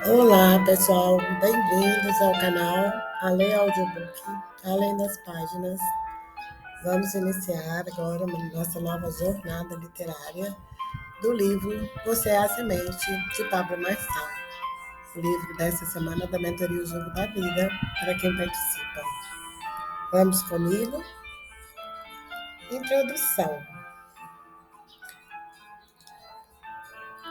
Olá, pessoal, bem-vindos ao canal Além Audiobook, Além das Páginas. Vamos iniciar agora nossa nova jornada literária do livro Você é a Semente, de Pablo Marçal. O livro dessa semana da mentoria O Jogo da Vida, para quem participa. Vamos comigo? Introdução.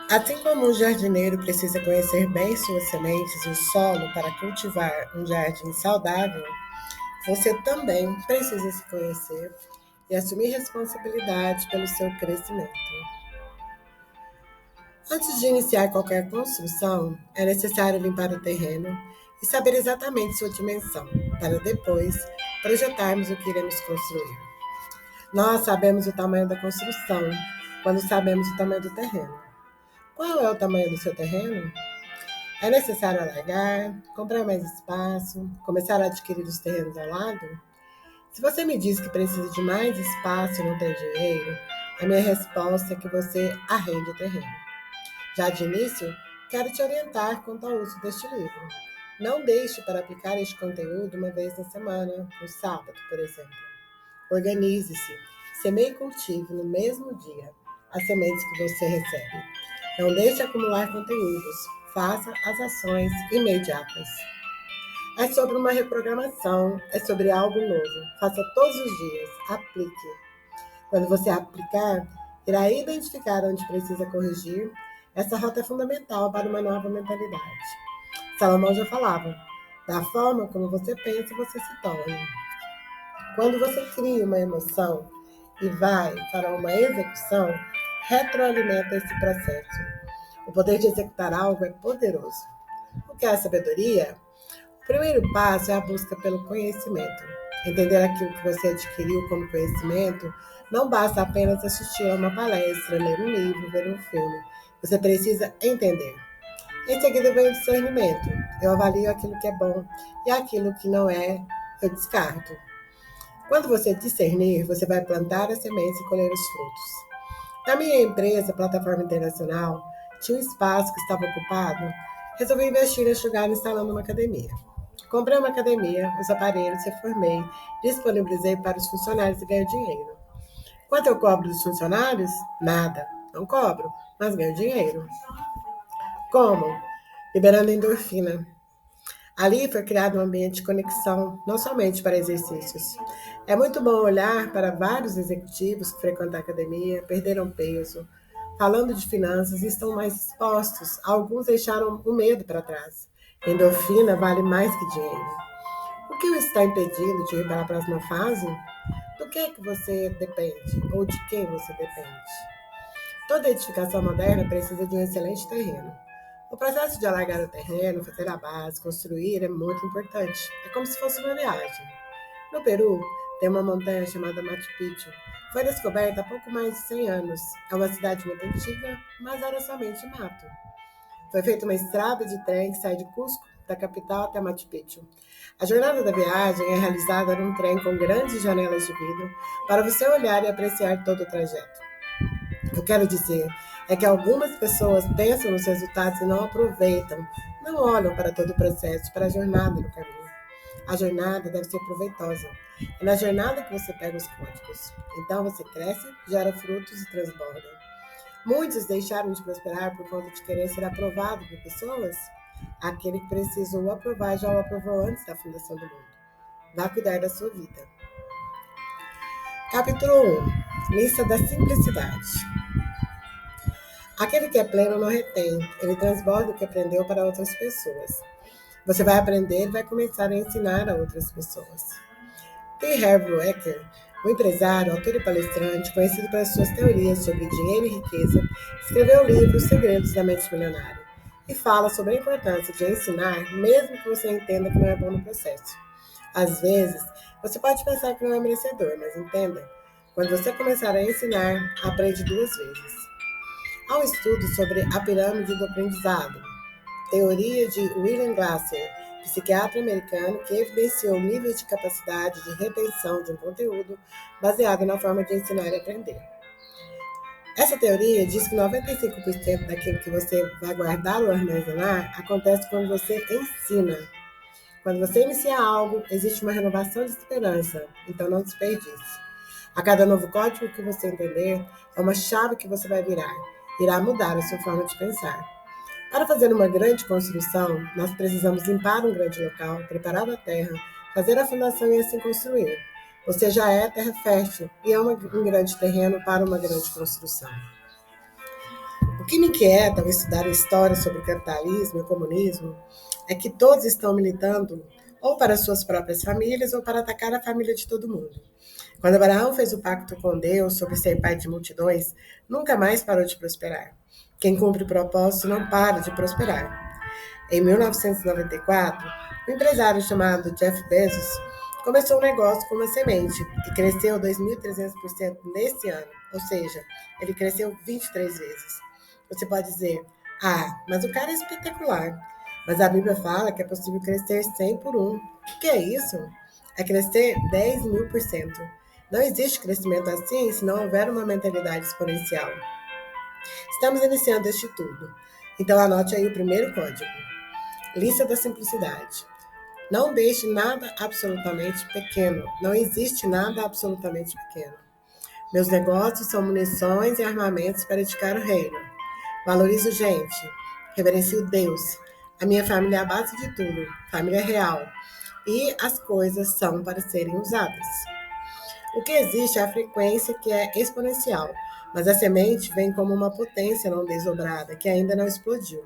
Assim como o jardineiro precisa conhecer bem suas sementes e o solo para cultivar um jardim saudável, você também precisa se conhecer e assumir responsabilidade pelo seu crescimento. Antes de iniciar qualquer construção, é necessário limpar o terreno e saber exatamente sua dimensão, para depois projetarmos o que iremos construir. Nós sabemos o tamanho da construção quando sabemos o tamanho do terreno. Qual é o tamanho do seu terreno? É necessário alargar, comprar mais espaço, começar a adquirir os terrenos ao lado? Se você me diz que precisa de mais espaço e não tem dinheiro, a minha resposta é que você arrende o terreno. Já de início, quero te orientar quanto ao uso deste livro. Não deixe para aplicar este conteúdo uma vez na semana, no sábado, por exemplo. Organize-se, semeie e cultive no mesmo dia as sementes que você recebe. Não deixe acumular conteúdos, faça as ações imediatas. É sobre uma reprogramação, é sobre algo novo. Faça todos os dias, aplique. Quando você aplicar, irá identificar onde precisa corrigir. Essa rota é fundamental para uma nova mentalidade. Salomão já falava, da forma como você pensa, você se torna. Quando você cria uma emoção e vai para uma execução, retroalimenta esse processo. O poder de executar algo é poderoso. O que é a sabedoria? O primeiro passo é a busca pelo conhecimento. Entender aquilo que você adquiriu como conhecimento não basta apenas assistir a uma palestra, ler um livro, ver um filme. Você precisa entender. Em seguida vem o discernimento. Eu avalio aquilo que é bom e aquilo que não é, eu descarto. Quando você discernir, você vai plantar as sementes e colher os frutos. Na minha empresa, Plataforma Internacional, tinha um espaço que estava ocupado. Resolvi investir neste lugar instalando uma academia. Comprei uma academia, os aparelhos, reformei, disponibilizei para os funcionários e ganho dinheiro. Quanto eu cobro dos funcionários? Nada. Não cobro, mas ganho dinheiro. Como? Liberando endorfina. Ali foi criado um ambiente de conexão, não somente para exercícios. É muito bom olhar para vários executivos que frequentam a academia, perderam peso, falando de finanças e estão mais expostos. Alguns deixaram o medo para trás. Endorfina vale mais que dinheiro. O que o está impedindo de ir para a próxima fase? Do que é que você depende? Ou de quem você depende? Toda edificação moderna precisa de um excelente terreno. O processo de alargar o terreno, fazer a base, construir é muito importante. É como se fosse uma viagem. No Peru, tem uma montanha chamada Machu Picchu. Foi descoberta há pouco mais de 100 anos. É uma cidade muito antiga, mas era somente mato. Foi feita uma estrada de trem que sai de Cusco, da capital, até Machu Picchu. A jornada da viagem é realizada num trem com grandes janelas de vidro para você olhar e apreciar todo o trajeto. O que eu quero dizer é que algumas pessoas pensam nos resultados e não aproveitam, não olham para todo o processo, para a jornada no caminho. A jornada deve ser proveitosa. É na jornada que você pega os códigos. Então você cresce, gera frutos e transborda. Muitos deixaram de prosperar por conta de querer ser aprovado por pessoas. Aquele que precisou aprovar já o aprovou antes da fundação do mundo. Vá cuidar da sua vida. Capítulo 1. Lista da simplicidade. Aquele que é pleno não retém, ele transborda o que aprendeu para outras pessoas. Você vai aprender e vai começar a ensinar a outras pessoas. T. Harv Eker, um empresário, autor e palestrante, conhecido pelas suas teorias sobre dinheiro e riqueza, escreveu o livro Os Segredos da Mente Milionária e fala sobre a importância de ensinar, mesmo que você entenda que não é bom no processo. Às vezes, você pode pensar que não é merecedor, mas entenda, quando você começar a ensinar, aprende duas vezes. Há um estudo sobre a pirâmide do aprendizado, teoria de William Glasser, psiquiatra americano, que evidenciou o nível de capacidade de retenção de um conteúdo baseado na forma de ensinar e aprender. Essa teoria diz que 95% daquilo que você vai guardar ou armazenar acontece quando você ensina. Quando você inicia algo, existe uma renovação de esperança, então não desperdice. A cada novo código que você entender, é uma chave que você vai virar. Irá mudar a sua forma de pensar. Para fazer uma grande construção, nós precisamos limpar um grande local, preparar a terra, fazer a fundação e assim construir. Você já é terra fértil e é um grande terreno para uma grande construção. O que me inquieta ao estudar a história sobre o capitalismo e o comunismo é que todos estão militando ou para suas próprias famílias ou para atacar a família de todo mundo. Quando Abraão fez o pacto com Deus sobre ser pai de multidões, nunca mais parou de prosperar. Quem cumpre o propósito não para de prosperar. Em 1994, um empresário chamado Jeff Bezos começou um negócio com uma semente e cresceu 2.300% nesse ano, ou seja, ele cresceu 23 vezes. Você pode dizer, mas o cara é espetacular. Mas a Bíblia fala que é possível crescer 100 por 1. O que é isso? É crescer 10.000%. Não existe crescimento assim se não houver uma mentalidade exponencial. Estamos iniciando este tudo. Então anote aí o primeiro código. Lista da simplicidade. Não deixe nada absolutamente pequeno. Não existe nada absolutamente pequeno. Meus negócios são munições e armamentos para edificar o reino. Valorizo gente. Reverencio Deus. A minha família é a base de tudo. Família real. E as coisas são para serem usadas. O que existe é a frequência que é exponencial, mas a semente vem como uma potência não desdobrada que ainda não explodiu.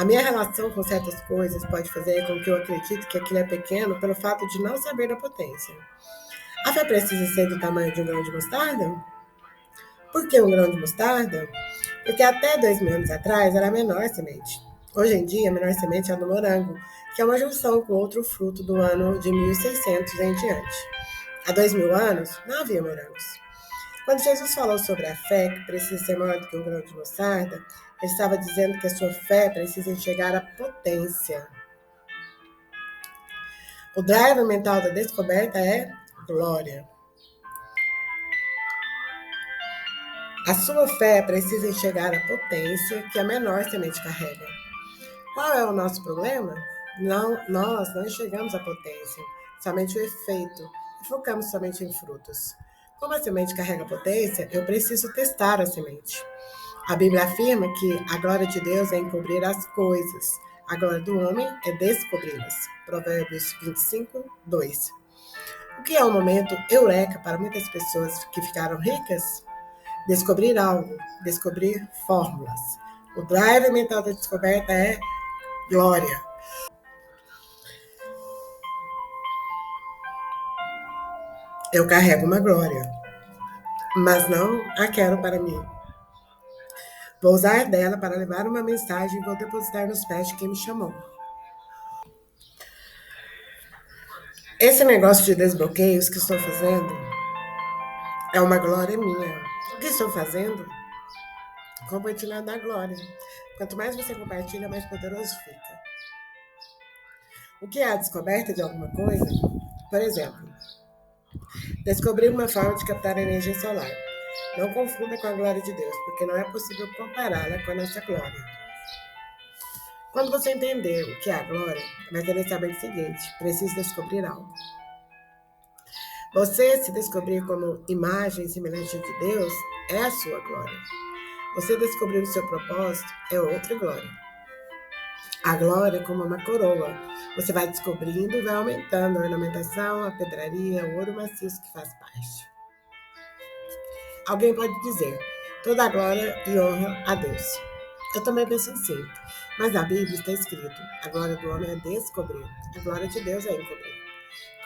A minha relação com certas coisas pode fazer com que eu acredite que aquilo é pequeno pelo fato de não saber da potência. A fé precisa ser do tamanho de um grão de mostarda? Por que um grão de mostarda? Porque até 2.000 anos atrás era a menor semente. Hoje em dia, a menor semente é a do morango, que é uma junção com outro fruto do ano de 1600 em diante. Há 2.000 anos, não havia morangos. Quando Jesus falou sobre a fé, que precisa ser maior do que um grão de mostarda, ele estava dizendo que a sua fé precisa chegar à potência. O driver mental da descoberta é glória. A sua fé precisa chegar à potência que a menor semente carrega. Qual é o nosso problema? Nós não enxergamos a potência, somente o efeito, e focamos somente em frutos. Como a semente carrega potência, eu preciso testar a semente. A Bíblia afirma que a glória de Deus é encobrir as coisas, a glória do homem é descobri-las. Provérbios 25, 2. O que é um momento eureka para muitas pessoas que ficaram ricas? Descobrir algo, descobrir fórmulas. O drive mental da descoberta é glória. Eu carrego uma glória, mas não a quero para mim. Vou usar dela para levar uma mensagem e vou depositar nos pés de quem me chamou. Esse negócio de desbloqueios que estou fazendo é uma glória minha. O que estou fazendo? Compartilhando a glória. Quanto mais você compartilha, mais poderoso fica. O que é a descoberta de alguma coisa? Por exemplo, descobrir uma forma de captar energia solar. Não confunda com a glória de Deus, porque não é possível compará-la com a nossa glória. Quando você entender o que é a glória, vai querer saber o seguinte: preciso descobrir algo. Você se descobrir como imagem semelhante de Deus é a sua glória. Você descobrir o seu propósito é outra glória. A glória é como uma coroa. Você vai descobrindo e vai aumentando a ornamentação, a pedraria, o ouro maciço que faz parte. Alguém pode dizer, toda a glória e honra a Deus. Eu também penso assim, mas na Bíblia está escrito, a glória do homem é descobrir, a glória de Deus é encobrir.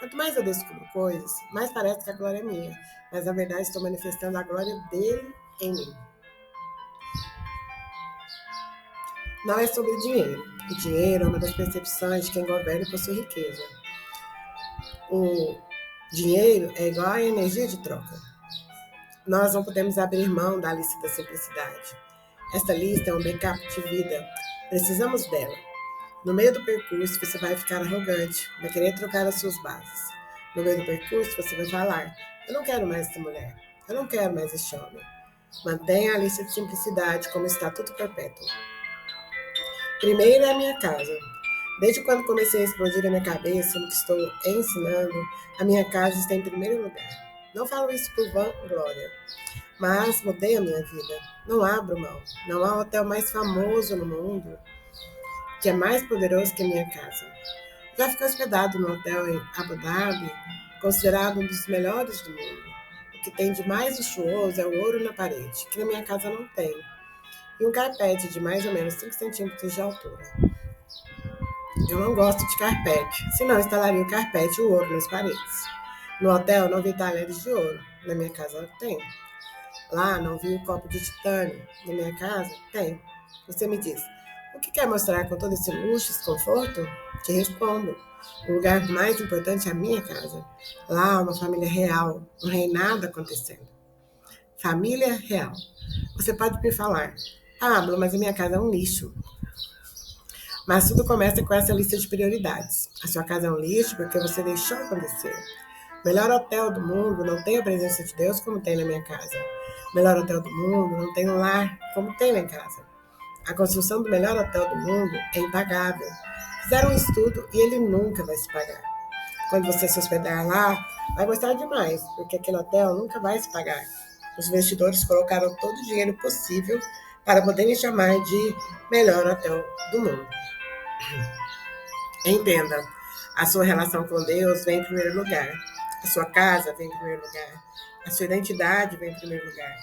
Quanto mais eu descubro coisas, mais parece que a glória é minha, mas na verdade estou manifestando a glória dele em mim. Não é sobre dinheiro. O dinheiro é uma das percepções de quem governa e possui riqueza. O dinheiro é igual à energia de troca. Nós não podemos abrir mão da lista da simplicidade. Esta lista é um backup de vida. Precisamos dela. No meio do percurso, você vai ficar arrogante, vai querer trocar as suas bases. No meio do percurso, você vai falar, eu não quero mais essa mulher, eu não quero mais este homem. Mantenha a lista de simplicidade como estatuto perpétuo. Primeiro é a minha casa. Desde quando comecei a explodir a minha cabeça no que estou ensinando, a minha casa está em primeiro lugar. Não falo isso por vanglória, mas mudei a minha vida. Não abro mão. Não há hotel mais famoso no mundo que é mais poderoso que a minha casa. Já fiquei hospedado no hotel em Abu Dhabi, considerado um dos melhores do mundo. O que tem de mais luxuoso é o ouro na parede, que na minha casa não tem, e um carpete de mais ou menos 5 centímetros de altura. Eu não gosto de carpete, senão instalaria o carpete e o ouro nas paredes. No hotel não vi talheres de ouro, na minha casa tem. Lá não vi o copo de titânio, na minha casa tem. Você me diz, o que quer mostrar com todo esse luxo e conforto? Te respondo, o lugar mais importante é a minha casa. Lá há uma família real, um reinado acontecendo. Família real. Você pode me falar, Pablo, mas a minha casa é um lixo. Mas tudo começa com essa lista de prioridades. A sua casa é um lixo porque você deixou acontecer. O melhor hotel do mundo não tem a presença de Deus como tem na minha casa. O melhor hotel do mundo não tem um lar como tem lá em casa. A construção do melhor hotel do mundo é impagável. Fizeram um estudo e ele nunca vai se pagar. Quando você se hospedar lá, vai gostar demais, porque aquele hotel nunca vai se pagar. Os investidores colocaram todo o dinheiro possível para poderem chamar de melhor hotel do mundo. Entenda, a sua relação com Deus vem em primeiro lugar. A sua casa vem em primeiro lugar. A sua identidade vem em primeiro lugar.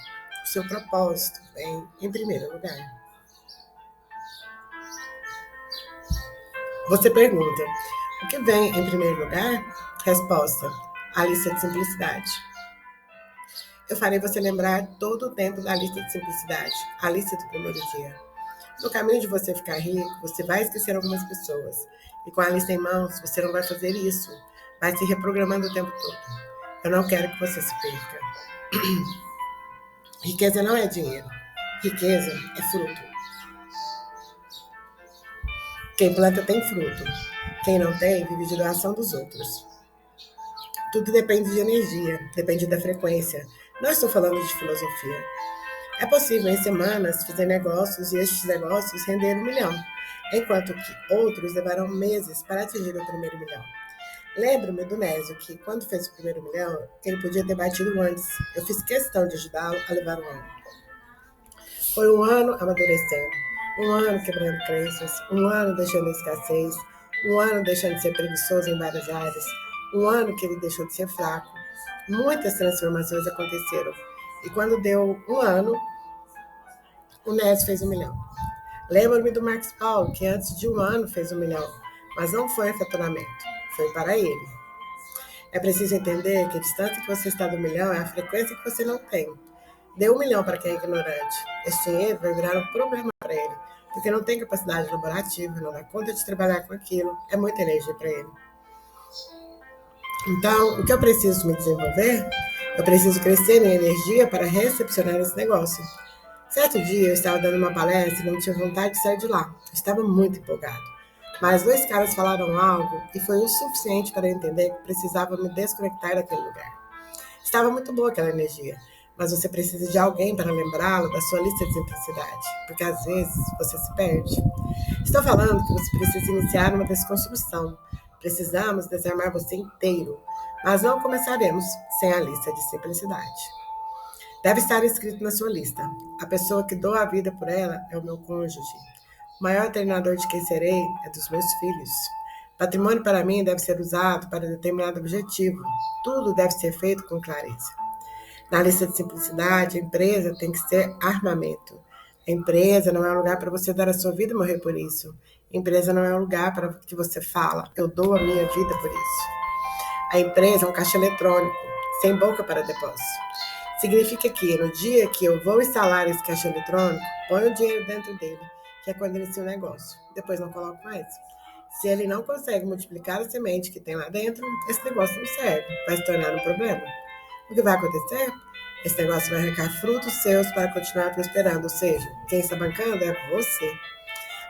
O seu propósito vem em primeiro lugar. Você pergunta, o que vem em primeiro lugar? Resposta, a lista de simplicidade. Eu farei você lembrar todo o tempo da lista de simplicidade, a lista do primeiro dia. No caminho de você ficar rico, você vai esquecer algumas pessoas. E com a lista em mãos, você não vai fazer isso. Vai se reprogramando o tempo todo. Eu não quero que você se perca. Riqueza não é dinheiro. Riqueza é fruto. Quem planta tem fruto. Quem não tem, vive de doação dos outros. Tudo depende de energia, depende da frequência. Não estou falando de filosofia. É possível, em semanas, fazer negócios e estes negócios render 1 milhão, enquanto que outros levarão meses para atingir o primeiro milhão. Lembro-me do Nésio, que quando fez o primeiro milhão, ele podia ter batido antes. Eu fiz questão de ajudá-lo a levar 1 ano. Foi 1 ano amadurecendo, 1 ano quebrando crenças, 1 ano deixando a escassez, 1 ano deixando de ser preguiçoso em várias áreas, 1 ano que ele deixou de ser fraco. Muitas transformações aconteceram. E quando deu 1 ano, o Nésio fez 1 milhão. Lembro-me do Marcos Paulo, que antes de 1 ano fez 1 milhão, mas não foi faturamento, foi para ele. É preciso entender que a distância que você está do milhão é a frequência que você não tem. Dê 1 milhão para quem é ignorante. Esse dinheiro vai virar um problema para ele, porque não tem capacidade laborativa, não dá conta de trabalhar com aquilo, é muita energia para ele. Então, o que eu preciso me desenvolver? Eu preciso crescer em energia para recepcionar esse negócio. Certo dia, eu estava dando uma palestra e não tinha vontade de sair de lá. Eu estava muito empolgado. Mas 2 caras falaram algo e foi o suficiente para eu entender que precisava me desconectar daquele lugar. Estava muito boa aquela energia, mas você precisa de alguém para lembrá-lo da sua lista de simplicidade, porque às vezes você se perde. Estou falando que você precisa iniciar uma desconstrução. Precisamos desarmar você inteiro, mas não começaremos sem a lista de simplicidade. Deve estar escrito na sua lista. A pessoa que dou a vida por ela é o meu cônjuge. O maior treinador de quem serei é dos meus filhos. Patrimônio para mim deve ser usado para determinado objetivo. Tudo deve ser feito com clareza. Na lista de simplicidade, a empresa tem que ser armamento. A empresa não é um lugar para você dar a sua vida e morrer por isso. A empresa não é um lugar para que você fala, eu dou a minha vida por isso. A empresa é um caixa eletrônico, sem boca para depósito. Significa que no dia que eu vou instalar esse caixa eletrônico, ponho o dinheiro dentro dele, que é quando inicia o negócio. Depois não coloco mais. Se ele não consegue multiplicar a semente que tem lá dentro, esse negócio não serve, vai se tornar um problema. O que vai acontecer? Esse negócio vai arrancar frutos seus para continuar prosperando, ou seja, quem está bancando é você.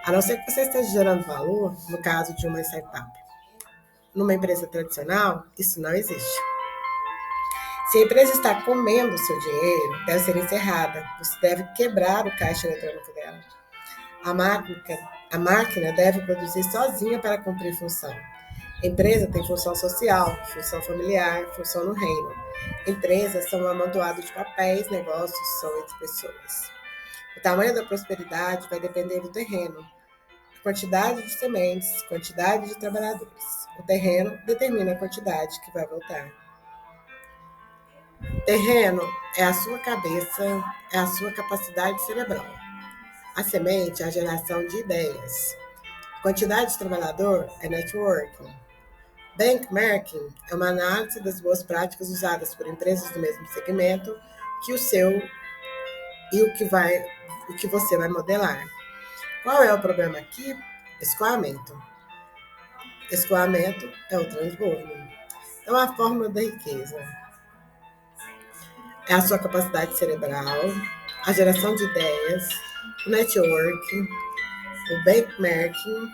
A não ser que você esteja gerando valor, no caso de uma startup. Numa empresa tradicional, isso não existe. Se a empresa está comendo seu dinheiro, deve ser encerrada. Você deve quebrar o caixa eletrônico dela. A máquina deve produzir sozinha para cumprir função. A empresa tem função social, função familiar, função no reino. Empresas são um amontoado de papéis, negócios são entre pessoas. O tamanho da prosperidade vai depender do terreno, quantidade de sementes, quantidade de trabalhadores. O terreno determina a quantidade que vai voltar. Terreno é a sua cabeça, é a sua capacidade cerebral. A semente é a geração de ideias. A quantidade de trabalhador é networking. Benchmarking é uma análise das boas práticas usadas por empresas do mesmo segmento que o seu e o que você vai modelar. Qual é o problema aqui? Escoamento. Escoamento é o transbordo. Então, a fórmula da riqueza é a sua capacidade cerebral, a geração de ideias, o networking, o benchmarking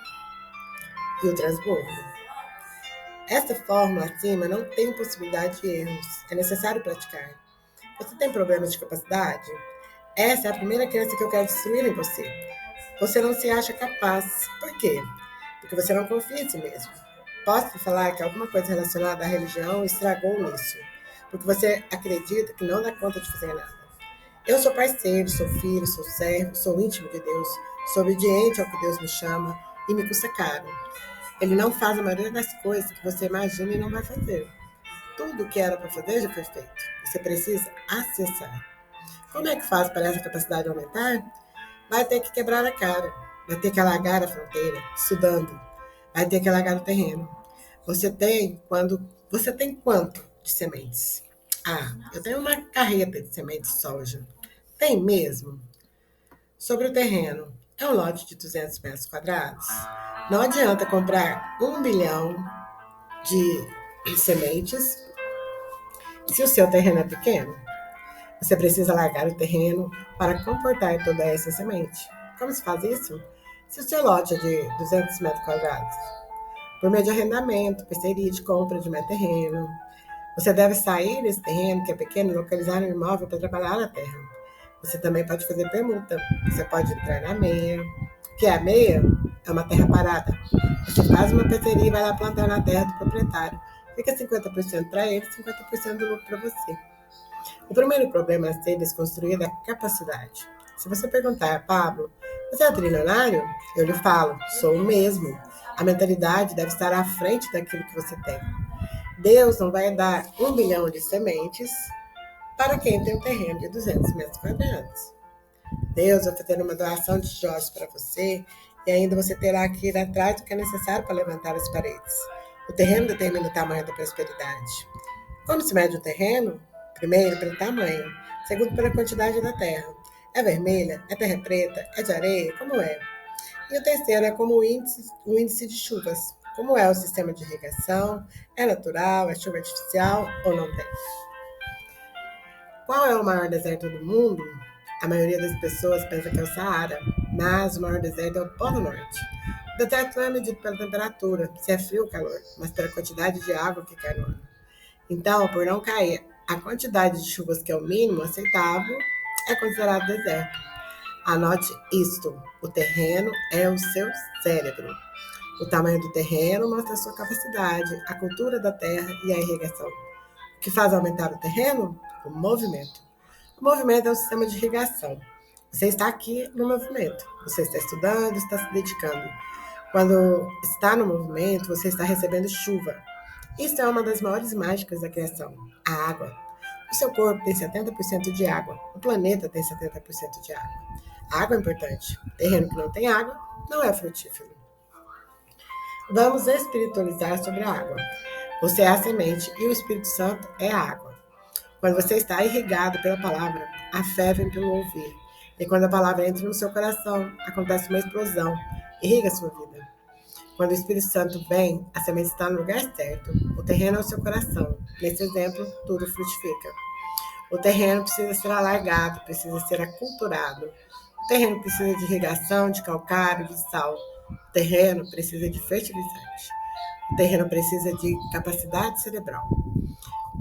e o transbordo. Essa fórmula acima não tem possibilidade de erros. É necessário praticar. Você tem problemas de capacidade? Essa é a primeira crença que eu quero destruir em você. Você não se acha capaz. Por quê? Porque você não confia em si mesmo. Posso te falar que alguma coisa relacionada à religião estragou nisso. Porque você acredita que não dá conta de fazer nada. Eu sou parceiro, sou filho, sou servo, sou íntimo de Deus, sou obediente ao que Deus me chama e me custa caro. Ele não faz a maioria das coisas que você imagina e não vai fazer. Tudo o que era para fazer já foi feito. Você precisa acessar. Como é que faz para essa capacidade aumentar? Vai ter que quebrar a cara. Vai ter que alargar a fronteira, estudando. Vai ter que alargar o terreno. Você tem quanto de sementes? Ah, eu tenho uma carreta de sementes de soja. Tem mesmo? Sobre o terreno, é um lote de 200 metros quadrados? Não adianta comprar 1 bilhão de sementes se o seu terreno é pequeno. Você precisa largar o terreno para comportar toda essa semente. Como se faz isso? Se o seu lote é de 200 metros quadrados, por meio de arrendamento, parceria de compra de mais terreno, você deve sair desse terreno que é pequeno e localizar um imóvel para trabalhar na terra. Você também pode fazer permuta. Você pode entrar na meia. O que é a meia? É uma terra parada. Você faz uma parceria e vai lá plantar na terra do proprietário. Fica 50% para ele, 50% do lucro para você. O primeiro problema a ser desconstruído é a capacidade. Se você perguntar, Pablo, você é trilionário? Eu lhe falo, sou o mesmo. A mentalidade deve estar à frente daquilo que você tem. Deus não vai dar 1 bilhão de sementes para quem tem um terreno de 200 metros quadrados. Deus vai fazer uma doação de tijolos para você e ainda você terá que ir atrás do que é necessário para levantar as paredes. O terreno determina o tamanho da prosperidade. Como se mede o terreno? Primeiro, pelo tamanho. Segundo, pela quantidade da terra. É vermelha? É terra preta? É de areia? Como é? E o terceiro é como o índice de chuvas. Como é o sistema de irrigação? É natural? É chuva artificial ou não tem? Qual é o maior deserto do mundo? A maioria das pessoas pensa que é o Saara, mas o maior deserto é o Polo Norte. O deserto não é medido pela temperatura, se é frio ou calor, mas pela quantidade de água que cai no ano. Então, por não cair a quantidade de chuvas que é o mínimo aceitável, é considerado deserto. Anote isto: o terreno é o seu cérebro. O tamanho do terreno mostra a sua capacidade, a cultura da terra e a irrigação. O que faz aumentar o terreno? O movimento. O movimento é um sistema de irrigação. Você está aqui no movimento. Você está estudando, está se dedicando. Quando está no movimento, você está recebendo chuva. Isso é uma das maiores mágicas da criação, a água. O seu corpo tem 70% de água. O planeta tem 70% de água. A água é importante. Terreno que não tem água não é frutífero. Vamos espiritualizar sobre a água. Você é a semente e o Espírito Santo é a água. Quando você está irrigado pela palavra, a fé vem pelo ouvir. E quando a palavra entra no seu coração, acontece uma explosão. Irriga a sua vida. Quando o Espírito Santo vem, a semente está no lugar certo. O terreno é o seu coração. Nesse exemplo, tudo frutifica. O terreno precisa ser alargado, precisa ser aculturado. O terreno precisa de irrigação, de calcário, de sal. O terreno precisa de fertilizante. O terreno precisa de capacidade cerebral.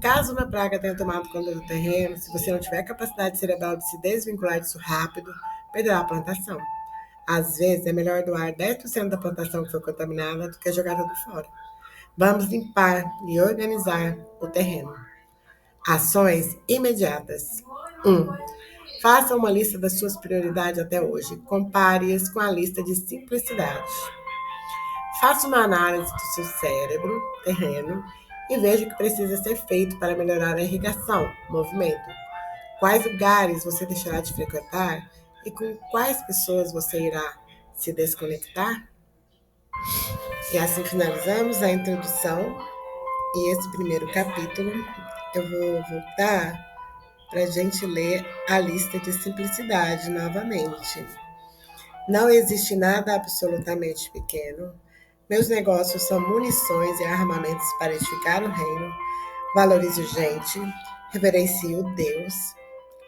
caso uma praga tenha tomado conta do terreno, se você não tiver capacidade cerebral de se desvincular disso rápido, perderá a plantação. Às vezes, é melhor doar 10% da plantação que foi contaminada do que jogar tudo fora. Vamos limpar e organizar o terreno. Ações imediatas. 1. Faça uma lista das suas prioridades até hoje. Compare-as com a lista de simplicidade. Faça uma análise do seu cérebro, terreno, e veja o que precisa ser feito para melhorar a irrigação, movimento. Quais lugares você deixará de frequentar e com quais pessoas você irá se desconectar? E assim finalizamos a introdução e esse primeiro capítulo. Eu vou voltar para a gente ler a lista de simplicidade novamente. Não existe nada absolutamente pequeno. Meus negócios são munições e armamentos para edificar o reino. Valorize gente, reverencio Deus.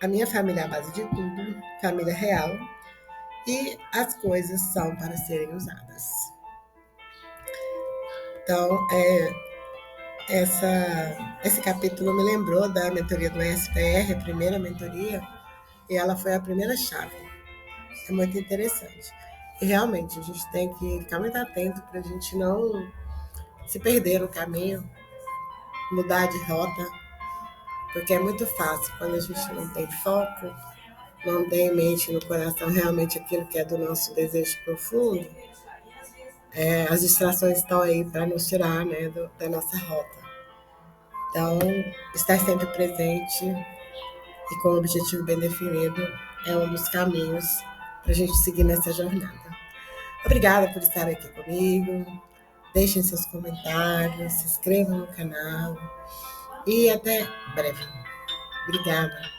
A minha família é a base de tudo, família real. E as coisas são para serem usadas. Então, esse capítulo me lembrou da mentoria do SPR, a primeira mentoria, e ela foi a primeira chave. É muito interessante. E realmente, a gente tem que ficar muito atento para a gente não se perder no caminho, mudar de rota, porque é muito fácil quando a gente não tem foco, não tem em mente, no coração, realmente aquilo que é do nosso desejo profundo. As distrações estão aí para nos tirar, né, da nossa rota. Então, estar sempre presente e com o objetivo bem definido é um dos caminhos para a gente seguir nessa jornada. Obrigada por estar aqui comigo. Deixem seus comentários, se inscrevam no canal e até breve. Obrigada.